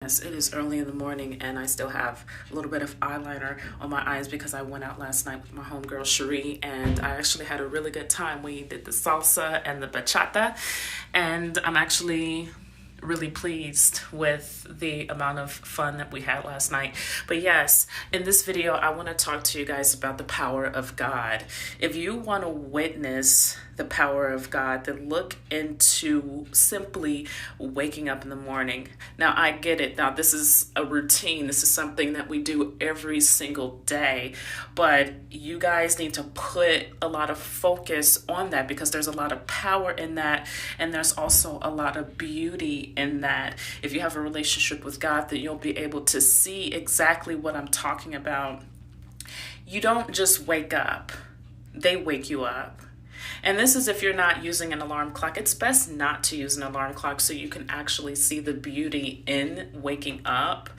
Yes, it is early in the morning and I still have a little bit of eyeliner on my eyes because I went out last night with my homegirl Cherie and I actually had a really good time. We did the salsa and the bachata and I'm actually really pleased with the amount of fun that we had last night. But yes, in this video, I want to talk to you guys about the power of God. If you want to witness the power of God, then look into simply waking up in the morning. Now, I get it. Now, this is a routine. This is something that we do every single day. But you guys need to put a lot of focus on that because there's a lot of power in that. And there's also a lot of beauty in that. If you have a relationship with God, then you'll be able to see exactly what I'm talking about. You don't just wake up. They wake you up. And this is if you're not using an alarm clock. It's best not to use an alarm clock so you can actually see the beauty in waking up.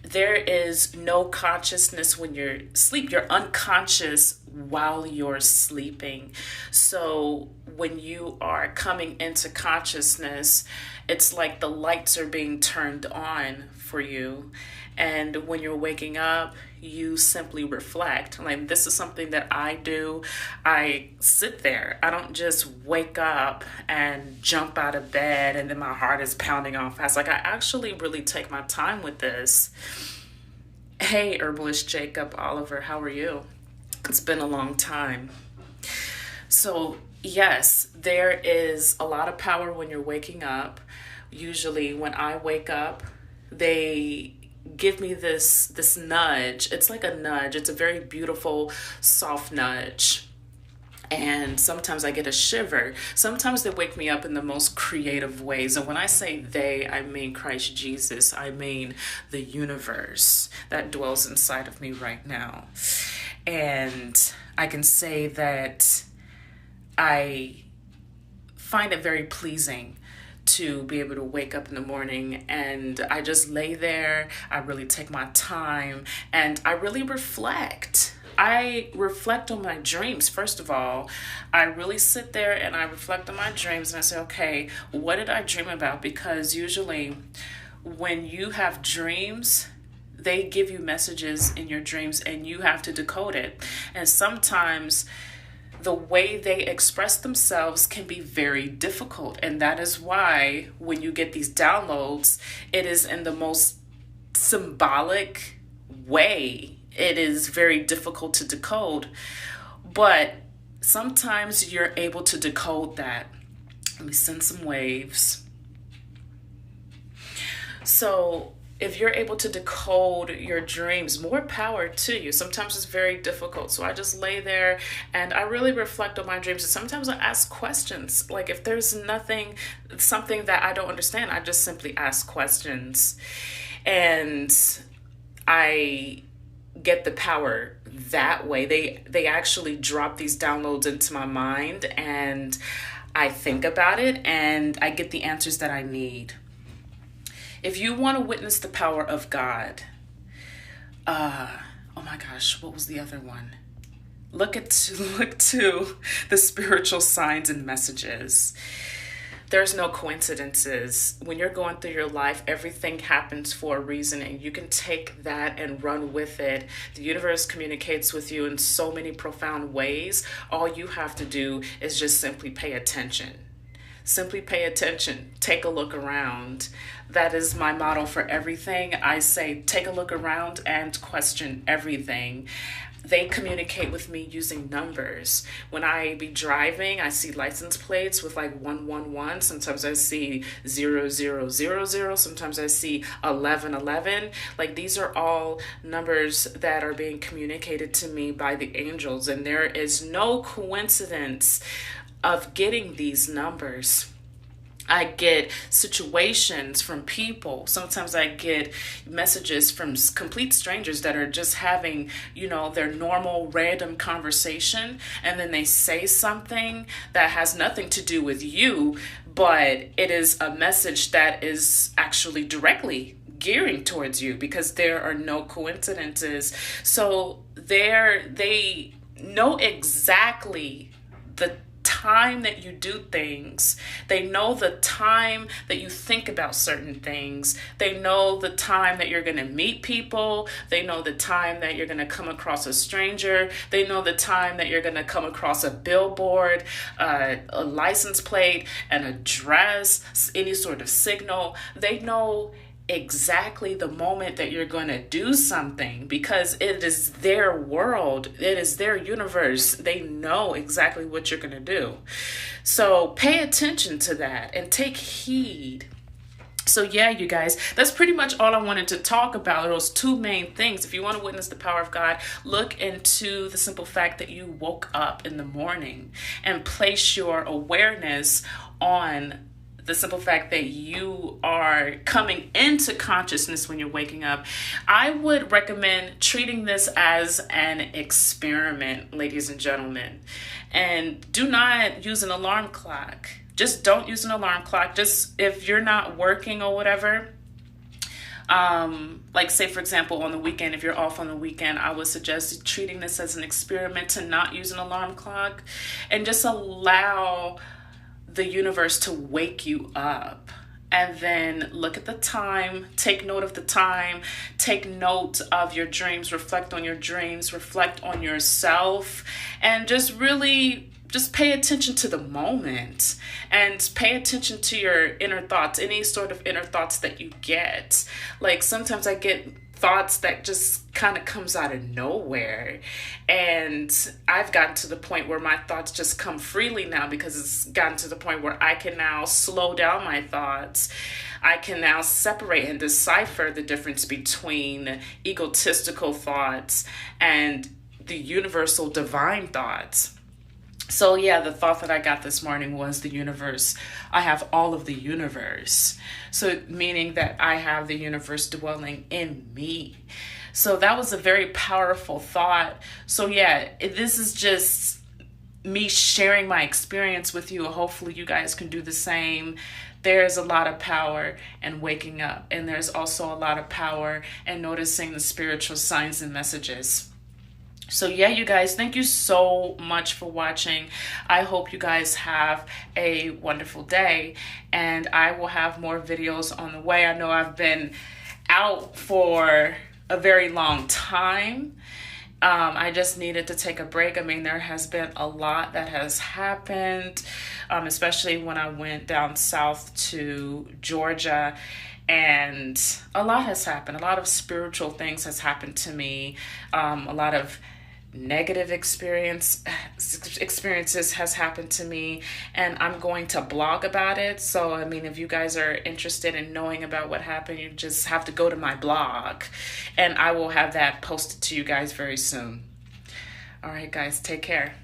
There is no consciousness when you're asleep. You're unconscious while you're sleeping. So when you are coming into consciousness, it's like the lights are being turned on for you. And when you're waking up, you simply reflect. Like, this is something that I do. I sit there. I don't just wake up and jump out of bed and then my heart is pounding on fast. Like, I actually really take my time with this. Hey, Herbalist Jacob Oliver, how are you? It's been a long time. So, yes, there is a lot of power when you're waking up. Usually when I wake up, they give me this nudge. It's like a nudge. It's a very beautiful, soft nudge. And sometimes I get a shiver. Sometimes they wake me up in the most creative ways. And when I say they, I mean Christ Jesus. I mean the universe that dwells inside of me right now. And I can say that I find it very pleasing to be able to wake up in the morning and I just lay there. I really take my time and I really reflect. I reflect on my dreams. First of all, I really sit there and I reflect on my dreams and I say, okay, what did I dream about? Because usually when you have dreams, they give you messages in your dreams and you have to decode it. And sometimes the way they express themselves can be very difficult. And that is why when you get these downloads, it is in the most symbolic way. It is very difficult to decode. But sometimes you're able to decode that. Let me send some waves. So if you're able to decode your dreams, more power to you. Sometimes it's very difficult. So I just lay there and I really reflect on my dreams. And sometimes I ask questions. Like if there's something that I don't understand, I just simply ask questions. And I get the power that way. They actually drop these downloads into my mind and I think about it and I get the answers that I need. If you want to witness the power of God, oh my gosh, what was the other one? Look to the spiritual signs and messages. There's no coincidences. When you're going through your life, everything happens for a reason, and you can take that and run with it. The universe communicates with you in so many profound ways. All you have to do is just simply pay attention. Simply pay attention. Take a look around. That is my motto for everything. I say, take a look around and question everything. They communicate with me using numbers. When I be driving, I see license plates with like 111. Sometimes I see 0000. Sometimes I see 1111. Like these are all numbers that are being communicated to me by the angels. And there is no coincidence of getting these numbers. I get situations from people. Sometimes I get messages from complete strangers that are just having, their normal random conversation. And then they say something that has nothing to do with you, but it is a message that is actually directly gearing towards you because there are no coincidences. So they know exactly the time that you do things. They know the time that you think about certain things. They know the time that you're going to meet people. They know the time that you're going to come across a stranger. They know the time that you're going to come across a billboard, a license plate, an address, any sort of signal. They know exactly the moment that you're going to do something because it is their world. It is their universe. They know exactly what you're going to do. So pay attention to that and take heed. So yeah, you guys, that's pretty much all I wanted to talk about, those two main things. If you want to witness the power of God, look into the simple fact that you woke up in the morning and place your awareness on the simple fact that you are coming into consciousness when you're waking up. I would recommend treating this as an experiment, ladies and gentlemen. And do not use an alarm clock. Just don't use an alarm clock. Just if you're not working or whatever, like say for example on the weekend, if you're off on the weekend, I would suggest treating this as an experiment to not use an alarm clock and just allow the universe to wake you up. And then look at the time, take note of the time, take note of your dreams, reflect on your dreams, reflect on yourself, and just really just pay attention to the moment and pay attention to your inner thoughts, any sort of inner thoughts that you get. Like sometimes I get thoughts that just kind of comes out of nowhere, and I've gotten to the point where my thoughts just come freely now because it's gotten to the point where I can now slow down my thoughts. I can now separate and decipher the difference between egotistical thoughts and the universal divine thoughts. So yeah, the thought that I got this morning was the universe. I have all of the universe. So meaning that I have the universe dwelling in me. So that was a very powerful thought. So yeah, this is just me sharing my experience with you. Hopefully you guys can do the same. There's a lot of power in waking up. And there's also a lot of power in noticing the spiritual signs and messages. So yeah, you guys, thank you so much for watching. I hope you guys have a wonderful day, and I will have more videos on the way. I know I've been out for a very long time. I just needed to take a break. I mean, there has been a lot that has happened, especially when I went down south to Georgia. And a lot has happened. A lot of spiritual things has happened to me. A lot of negative experiences has happened to me, and I'm going to blog about it. So I mean, if you guys are interested in knowing about what happened, you just have to go to my blog, and I will have that posted to you guys very soon. All right guys, take care.